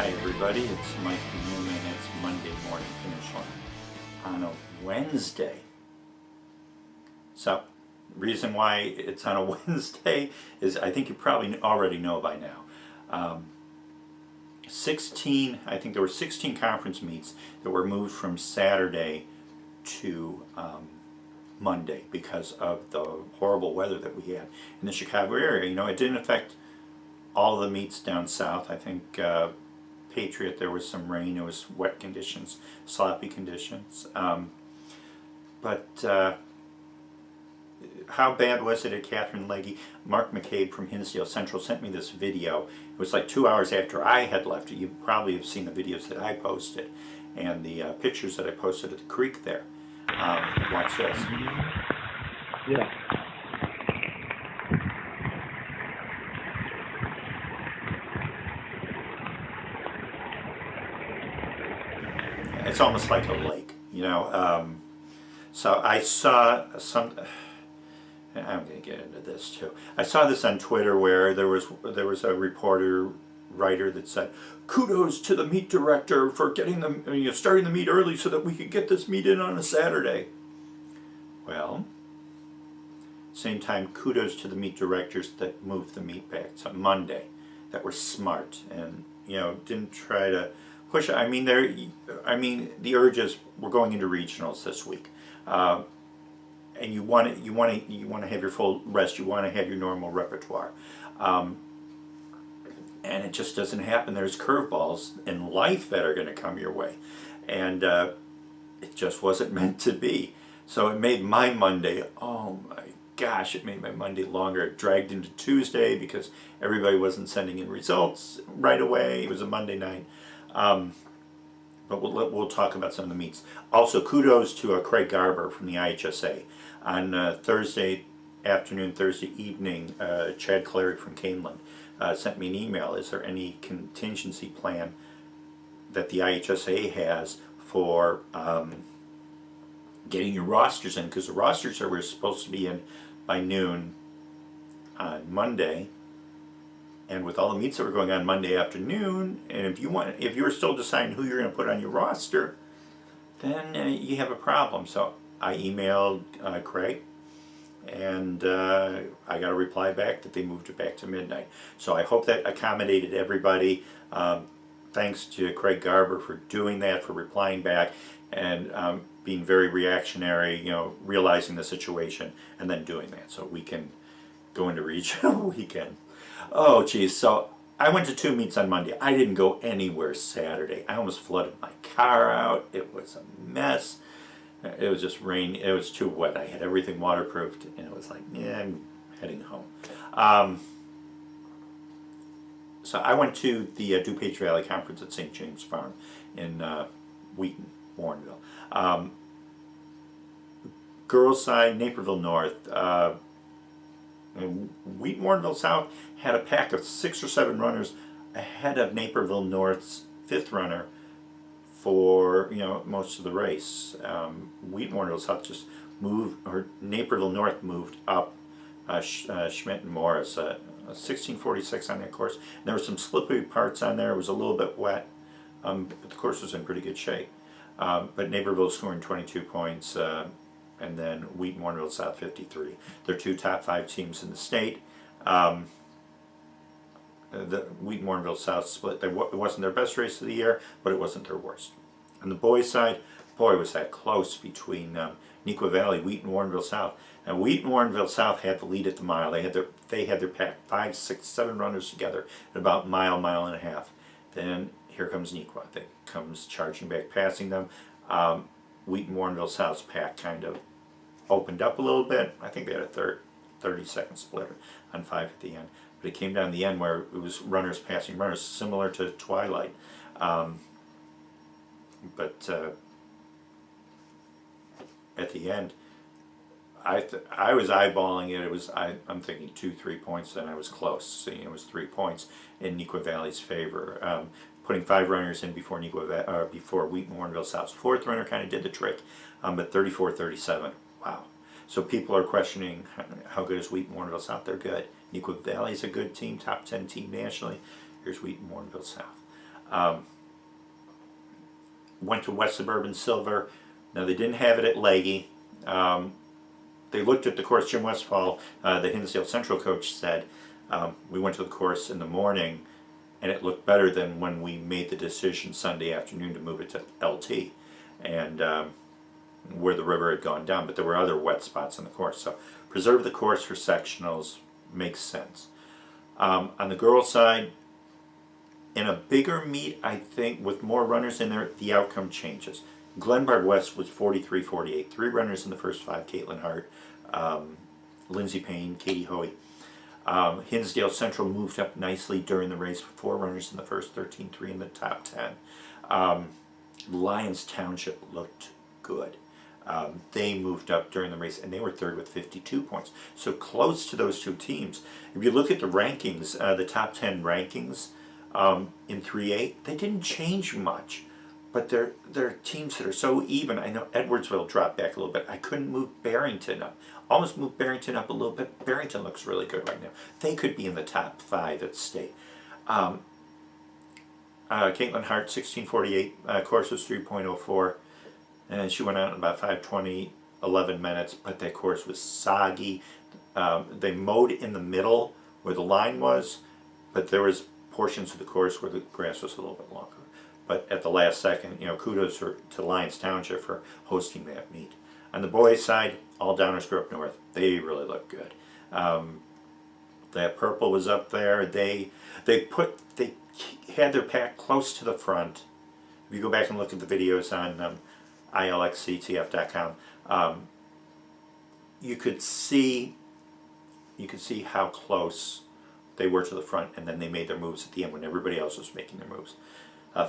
Hi everybody, it's Mike Newman. It's Monday morning finish line on a Wednesday. So, the reason why it's on a Wednesday is I think you probably already know by now. 16, I think there were 16 conference meets that were moved from Saturday to Monday because of the horrible weather that we had in the Chicago area. You know, it didn't affect all the meets down south. I think Patriot, there was some rain, it was wet conditions, sloppy conditions. But how bad was it at Catherine Legge? Mark McCabe from Hinsdale Central sent me this video. It was like 2 hours after I had left. You probably have seen the videos that I posted and the pictures that I posted at the creek there. Watch this. Yeah. It's almost like a lake, you know. So I saw some. I'm going to get into this too. I saw this on Twitter where there was a writer that said, "Kudos to the meet director for getting them, starting the meet early so that we could get this meet in on a Saturday." Well, same time, kudos to the meet directors that moved the meet back to Monday, that were smart and didn't try to push it. I mean, the urges. We're going into regionals this week. And you want to have your full rest. You want to have your normal repertoire, and it just doesn't happen. There's curveballs in life that are going to come your way, and it just wasn't meant to be. So it made my Monday. Oh my gosh! It made my Monday longer. It dragged into Tuesday because everybody wasn't sending in results right away. It was a Monday night. But we'll talk about some of the meets. Also, kudos to Craig Garber from the IHSA. On Thursday afternoon, Thursday evening, Chad Clary from Caneland sent me an email. Is there any contingency plan that the IHSA has for getting your rosters in? Because the rosters were supposed to be in by noon on Monday. And with all the meets that were going on Monday afternoon, and if you were still deciding who you're going to put on your roster, then you have a problem. So I emailed Craig, and I got a reply back that they moved it back to midnight. So I hope that accommodated everybody. Thanks to Craig Garber for doing that, for replying back, and being very reactionary. Realizing the situation and then doing that, so we can go into regional weekend. Oh geez, so I went to 2 meets on Monday. I didn't go anywhere Saturday. I almost flooded my car out. It was a mess. It was just rain. It was too wet. I had everything waterproofed, and it was like, yeah, I'm heading home. So I went to the DuPage Valley Conference at St. James Farm in Wheaton, Warrenville. Girls side, Naperville North. Wheaton Warrenville South had a pack of 6 or 7 runners ahead of Naperville North's 5th runner for most of the race. Wheaton Warrenville South just moved, or Naperville North moved up. Schmidt and Morris, 1646 on that course. And there were some slippery parts on there. It was a little bit wet, but the course was in pretty good shape. But Naperville scoring 22 points. And then Wheaton Warrenville South 53. They're 2 top 5 teams in the state. The Wheaton Warrenville South split. It wasn't their best race of the year, but it wasn't their worst. On the boys' side, boy, was that close between Neuqua Valley, Wheaton Warrenville South. And Wheaton Warrenville South had the lead at the mile. They had their pack 5, 6, 7 runners together at about mile and a half. Then here comes Neuqua. That comes charging back, passing them. Wheaton Warrenville South's pack kind of opened up a little bit. I think they had a 30-second split on 5 at the end. But it came down to the end where it was runners passing runners, similar to Twilight. But at the end, I was eyeballing it. I'm thinking 2-3 points. Then I was close. It was 3 points in Neuqua Valley's favor. Putting 5 runners in before Wheaton Warrenville South's 4th runner kind of did the trick. But 34-37. Wow. So people are questioning how good is Wheaton Warrenville South. They're good. Neuqua Valley is a good team, top 10 team nationally. Here's Wheaton Warrenville South. Went to West Suburban Silver. Now they didn't have it at Leggy. They looked at the course. Jim Westfall, the Hinsdale Central coach, said, we went to the course in the morning and it looked better than when we made the decision Sunday afternoon to move it to LT, and where the river had gone down, but there were other wet spots on the course. So preserve the course for sectionals makes sense. On the girls' side, in a bigger meet, I think, with more runners in there, the outcome changes. Glenbard West was 43-48. 3 runners in the first 5, Caitlin Hart, Lindsay Payne, Katie Hoey. Hinsdale Central moved up nicely during the race, 4 runners in the first 13, 3 in the top 10. Lyons Township looked good. They moved up during the race, and they were third with 52 points. So close to those 2 teams. If you look at the rankings, the top 10 rankings in 3A, they didn't change much. But they're teams that are so even. I know Edwardsville dropped back a little bit. I couldn't move Barrington up. Almost moved Barrington up a little bit. Barrington looks really good right now. They could be in the top 5 at state. Caitlin Hart, 16:48. Course was 3.04. And she went out in about 5:20, 11 minutes. But that course was soggy. They mowed in the middle where the line was. But there was portions of the course where the grass was a little bit longer. But at the last second, kudos to Lyons Township for hosting that meet. On the boys' side, all Downers Grove North. They really look good. That purple was up there. They had their pack close to the front. If you go back and look at the videos on ilxctf.com, you could see how close they were to the front, and then they made their moves at the end when everybody else was making their moves.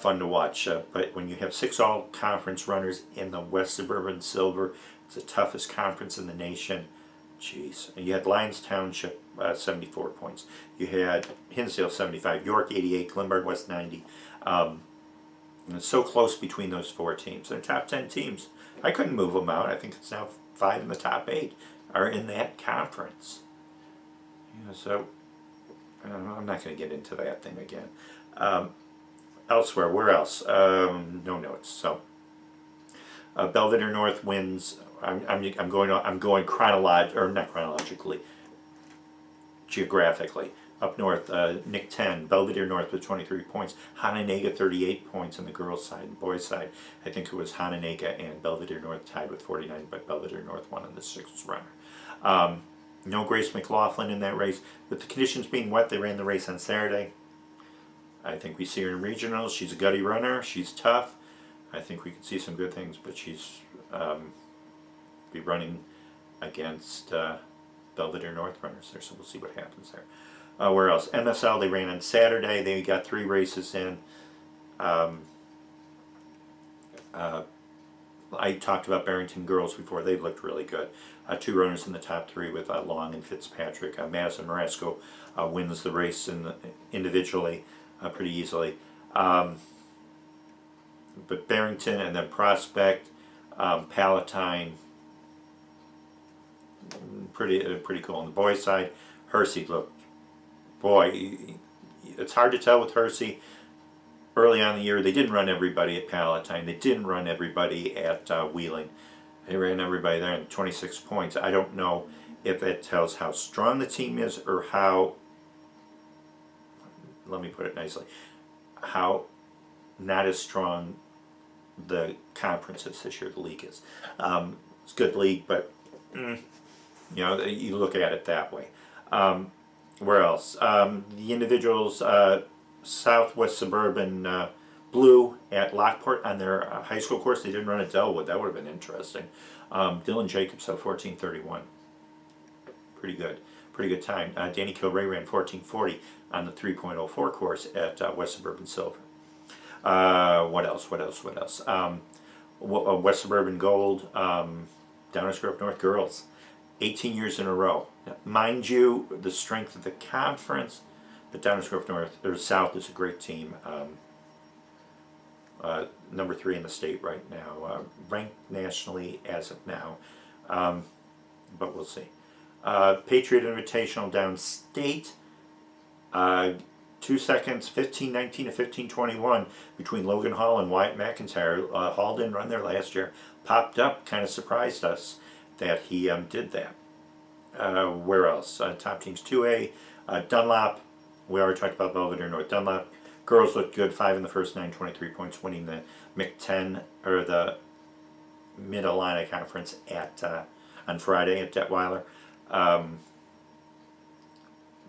Fun to watch, but when you have 6 all-conference runners in the West Suburban Silver, it's the toughest conference in the nation. Jeez. And you had Lyons Township 74 points. You had Hinsdale 75, York 88, Glenbard West 90. And it's so close between those 4 teams. They're top 10 teams. I couldn't move them out. I think it's now 5 in the top 8 are in that conference. So I'm not going to get into that thing again. Elsewhere, where else? No notes. So Belvedere North wins. I'm going chronologically, geographically. Up north, Nick 10, Belvedere North with 23 points, Hononegah 38 points on the girls' side and boys' side. I think it was Hononegah and Belvedere North tied with 49, but Belvedere North won on the 6th runner. No Grace McLaughlin in that race. With the conditions being wet, they ran the race on Saturday. I think we see her in regionals. She's a gutty runner. She's tough. I think we could see some good things, but she's be running against Belvedere North runners there, so we'll see what happens there. Where else? MSL, they ran on Saturday. They got 3 races in. I talked about Barrington girls before. They looked really good. 2 runners in the top 3 with Long and Fitzpatrick. Madison Marasco wins the race individually pretty easily. But Barrington and then Prospect, Palatine, pretty cool. On the boys' side, Hersey looked, boy, it's hard to tell with Hersey. Early on in the year, they didn't run everybody at Palatine. They didn't run everybody at Wheeling. They ran everybody there in 26 points. I don't know if that tells how strong the team is or how, let me put it nicely, how not as strong the conference is this year, the league is. It's a good league, but you look at it that way. Where else? The individuals, Southwest Suburban Blue at Lockport on their high school course. They didn't run at Delwood. That would have been interesting. Dylan Jacobs, 14:31. Pretty good time. Danny Kilray ran 14:40 on the 3.04 course at West Suburban Silver. What else? West Suburban Gold, Downers Grove North girls, 18 years in a row. Now, mind you, the strength of the conference, but Downers Grove North or South is a great team. Number 3 in the state right now, ranked nationally as of now, but we'll see. Patriot Invitational downstate. 2 seconds, 15:19 to 15:21 between Logan Hall and Wyatt McIntyre. Hall didn't run there last year. Popped up, kind of surprised us that he did that. Where else? Top teams 2A. Dunlop. We already talked about Belvedere North. Dunlop. Girls looked good. 5 in the first 9, 23 points, winning the MIC-10 or the Mid-Illini Conference at on Friday at Detweiler.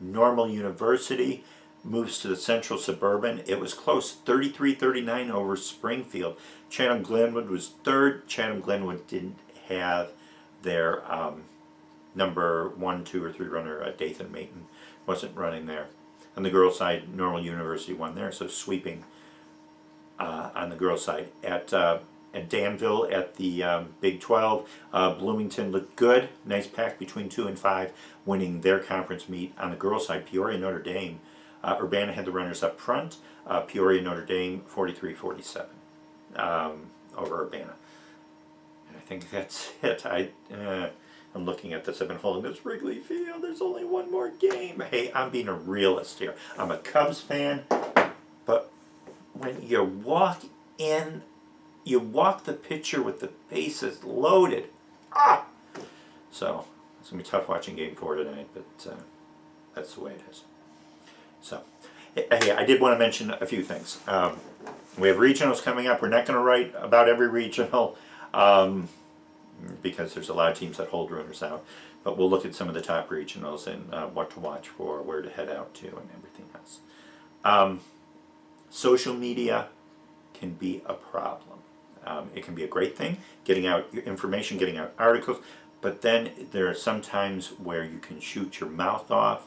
Normal University moves to the Central Suburban. It was close, 33-39 over Springfield. Chatham-Glenwood was third. Chatham-Glenwood didn't have their number 1, 2, or 3 runner, Dathan Mayton, wasn't running there. On the girls' side, Normal University won there, so sweeping on the girls' side. At Danville at the Big 12, Bloomington looked good. Nice pack between 2 and 5, winning their conference meet. On the girls' side, Peoria Notre Dame. Urbana had the runners up front. Peoria Notre Dame 43-47 over Urbana. And I think that's it. I'm looking at this. I've been holding this Wrigley Field. There's only one more game. Hey, I'm being a realist here. I'm a Cubs fan, but when you walk in, you walk the pitcher with the bases loaded. So it's going to be tough watching Game 4 tonight, but that's the way it is. So, hey, I did want to mention a few things. We have regionals coming up. We're not going to write about every regional because there's a lot of teams that hold runners out. But we'll look at some of the top regionals and what to watch for, where to head out to, and everything else. Social media can be a problem. It can be a great thing, getting out your information, getting out articles, but then there are some times where you can shoot your mouth off.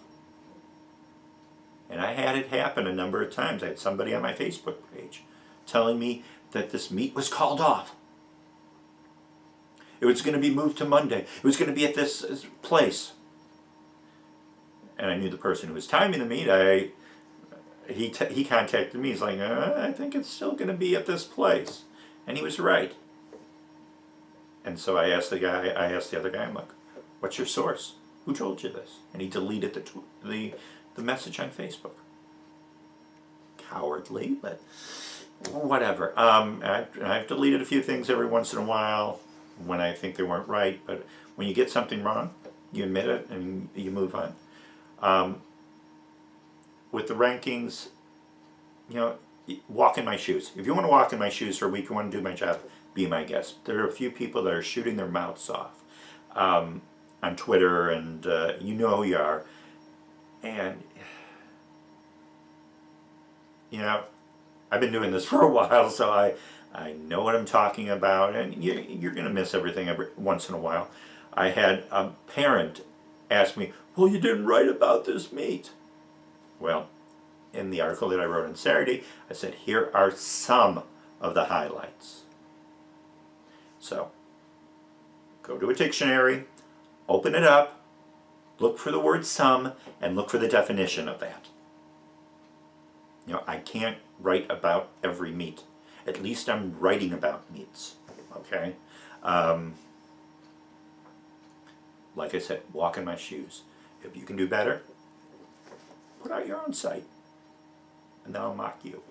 And I had it happen a number of times. I had somebody on my Facebook page telling me that this meet was called off. It was going to be moved to Monday. It was going to be at this place. And I knew the person who was timing the meet. He contacted me. He's like, I think it's still going to be at this place. And he was right. And so I asked the other guy, I'm like, what's your source? Who told you this? And he deleted the message on Facebook. Cowardly, but whatever. I've deleted a few things every once in a while when I think they weren't right, but when you get something wrong, you admit it and you move on. With the rankings, walk in my shoes. If you want to walk in my shoes for a week, you want to do my job, be my guest. There are a few people that are shooting their mouths off on Twitter, and you know who you are. And, I've been doing this for a while, so I know what I'm talking about, and you're going to miss everything every once in a while. I had a parent ask me, well, you didn't write about this meet. Well, in the article that I wrote on Saturday, I said, here are some of the highlights. So, go to a dictionary, open it up, look for the word some, and look for the definition of that. I can't write about every meet. At least I'm writing about meets, okay? Like I said, walk in my shoes. If you can do better, put out your own site. And then I'll mock you.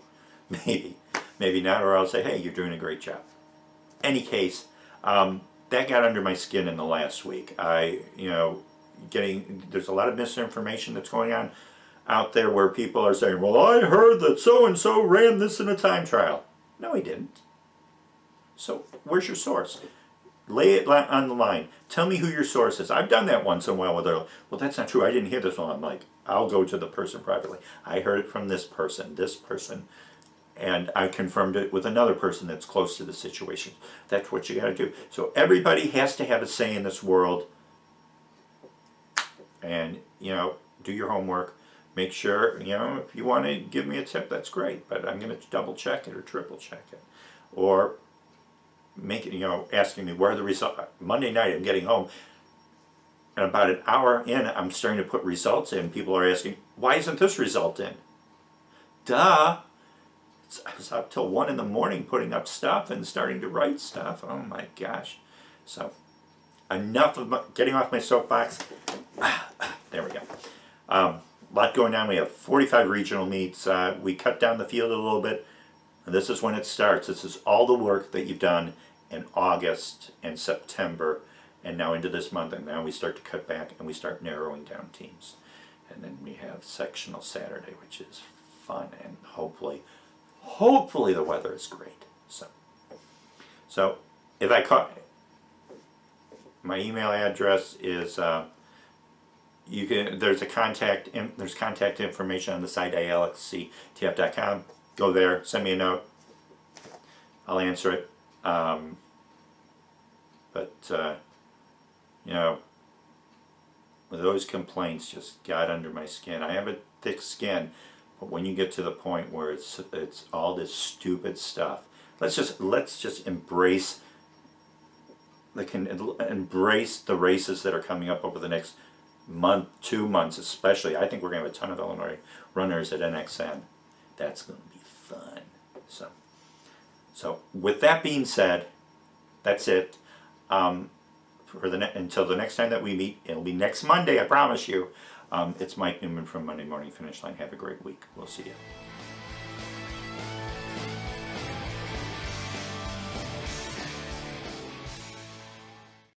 Maybe not, or I'll say, hey, you're doing a great job. Any case, that got under my skin in the last week. There's a lot of misinformation that's going on out there where people are saying, well, I heard that so-and-so ran this in a time trial. No, he didn't. So where's your source? Lay it on the line. Tell me who your source is. I've done that once in a while with her. Well, that's not true. I didn't hear this one. I'm like, I'll go to the person privately. I heard it from this person, and I confirmed it with another person that's close to the situation. That's what you got to do. So everybody has to have a say in this world. And, do your homework. Make sure, if you want to give me a tip, that's great. But I'm going to double check it or triple check it. Or make it, asking me where are the results. Monday night I'm getting home. And about an hour in, I'm starting to put results in. People are asking, why isn't this result in? Duh. I was up till 1 in the morning putting up stuff and starting to write stuff. Oh my gosh. So, enough of getting off my soapbox. There we go. a lot going on. We have 45 regional meets. We cut down the field a little bit. And this is when it starts. This is all the work that you've done in August and September and now into this month. And now we start to cut back and we start narrowing down teams. And then we have sectional Saturday, which is fun, and hopefully the weather is great. So if I caught, my email address is there's contact information on the site alxctf.com. Go there, send me a note. I'll answer it. You know, those complaints just got under my skin. I have a thick skin, but when you get to the point where it's all this stupid stuff, let's just embrace the races that are coming up over the next month, 2 months especially. I think we're going to have a ton of Illinois runners at NXN. That's going to be fun. So with that being said, that's it. Until the next time that we meet, it'll be next Monday, I promise you. It's Mike Newman from Monday Morning Finish Line. Have a great week. We'll see you.